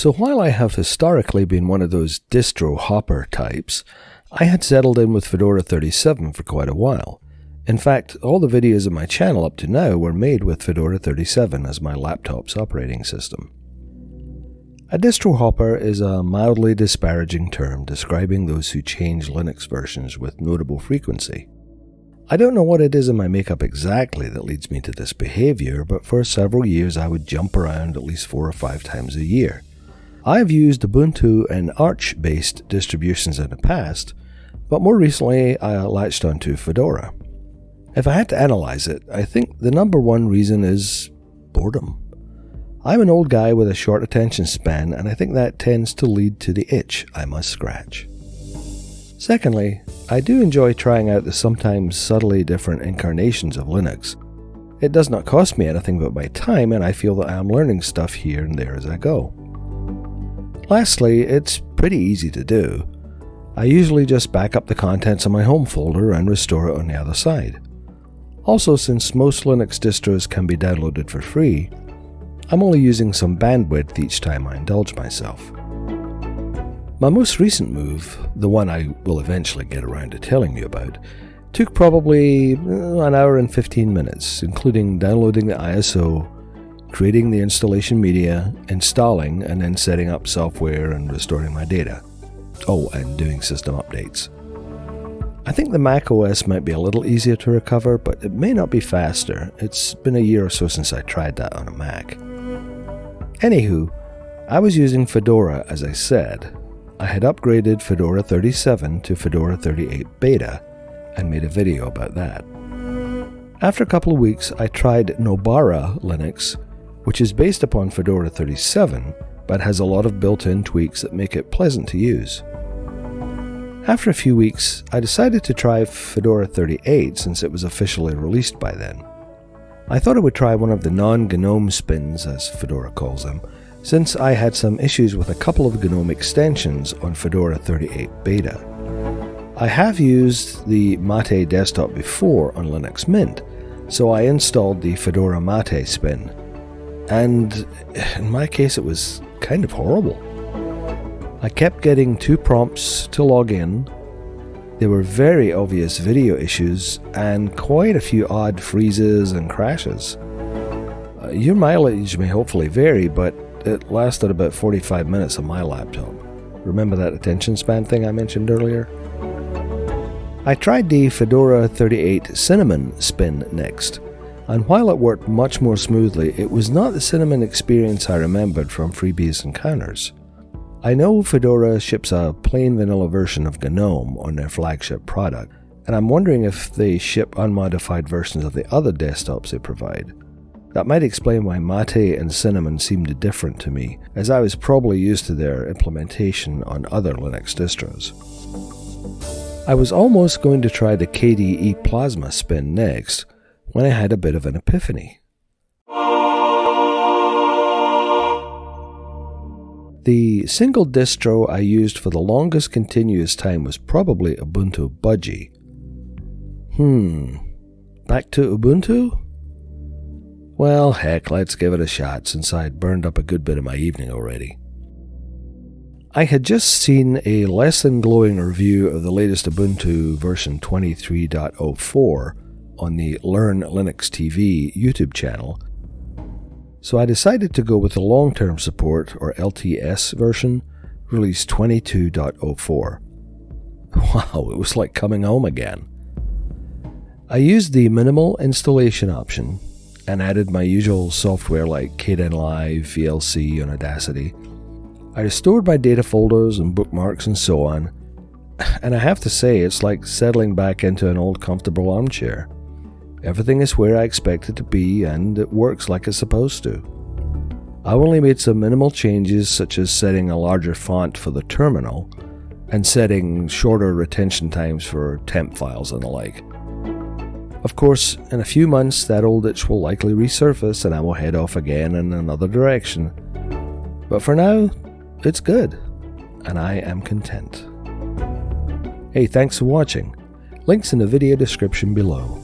So while I have historically been one of those distro hopper types, I had settled in with Fedora 37 for quite a while. In fact, all the videos on my channel up to now were made with Fedora 37 as my laptop's operating system. A distro hopper is a mildly disparaging term describing those who change Linux versions with notable frequency. I don't know what it is in my makeup exactly that leads me to this behavior, but for several years I would jump around at least 4 or 5 times a year. I have used Ubuntu and Arch-based distributions in the past, but more recently I latched onto Fedora. If I had to analyze it, I think the number one reason is boredom. I'm an old guy with a short attention span, and I think that tends to lead to the itch I must scratch. Secondly, I do enjoy trying out the sometimes subtly different incarnations of Linux. It does not cost me anything but my time, and I feel that I am learning stuff here and there as I go. Lastly, it's pretty easy to do. I usually just back up the contents of my home folder and restore it on the other side. Also, since most Linux distros can be downloaded for free, I'm only using some bandwidth each time I indulge myself. My most recent move, the one I will eventually get around to telling you about, took probably an hour and 15 minutes, including downloading the ISO, creating the installation media, installing, and then setting up software and restoring my data. Oh, and doing system updates. I think the Mac OS might be a little easier to recover, but it may not be faster. It's been a year or so since I tried that on a Mac. Anywho, I was using Fedora as I said. I had upgraded Fedora 37 to Fedora 38 Beta and made a video about that. After a couple of weeks, I tried Nobara Linux, which is based upon Fedora 37, but has a lot of built-in tweaks that make it pleasant to use. After a few weeks, I decided to try Fedora 38 since it was officially released by then. I thought I would try one of the non-GNOME spins, as Fedora calls them, since I had some issues with a couple of GNOME extensions on Fedora 38 Beta. I have used the Mate desktop before on Linux Mint, so I installed the Fedora Mate spin. And in my case, it was kind of horrible. I kept getting 2 prompts to log in. There were very obvious video issues and quite a few odd freezes and crashes. Your mileage may hopefully vary, but it lasted about 45 minutes on my laptop. Remember that attention span thing I mentioned earlier? I tried the Fedora 38 Cinnamon spin next. And while it worked much more smoothly, it was not the Cinnamon experience I remembered from previous encounters. I know Fedora ships a plain vanilla version of GNOME on their flagship product, and I'm wondering if they ship unmodified versions of the other desktops they provide. That might explain why Mate and Cinnamon seemed different to me, as I was probably used to their implementation on other Linux distros. I was almost going to try the KDE Plasma spin next, when I had a bit of an epiphany. The single distro I used for the longest continuous time was probably Ubuntu Budgie. Back to Ubuntu? Well, heck, let's give it a shot since I'd burned up a good bit of my evening already. I had just seen a less than glowing review of the latest Ubuntu version 23.04 on the Learn Linux TV YouTube channel, so I decided to go with the long-term support, or LTS version, release 22.04. Wow, it was like coming home again. I used the minimal installation option and added my usual software like Kdenlive, VLC, and Audacity. I restored my data folders and bookmarks and so on, and I have to say it's like settling back into an old comfortable armchair. Everything is where I expect it to be, and it works like it's supposed to. I only made some minimal changes, such as setting a larger font for the terminal, and setting shorter retention times for temp files and the like. Of course, in a few months that old itch will likely resurface and I will head off again in another direction. But for now, it's good, and I am content. Hey, thanks for watching. Links in the video description below.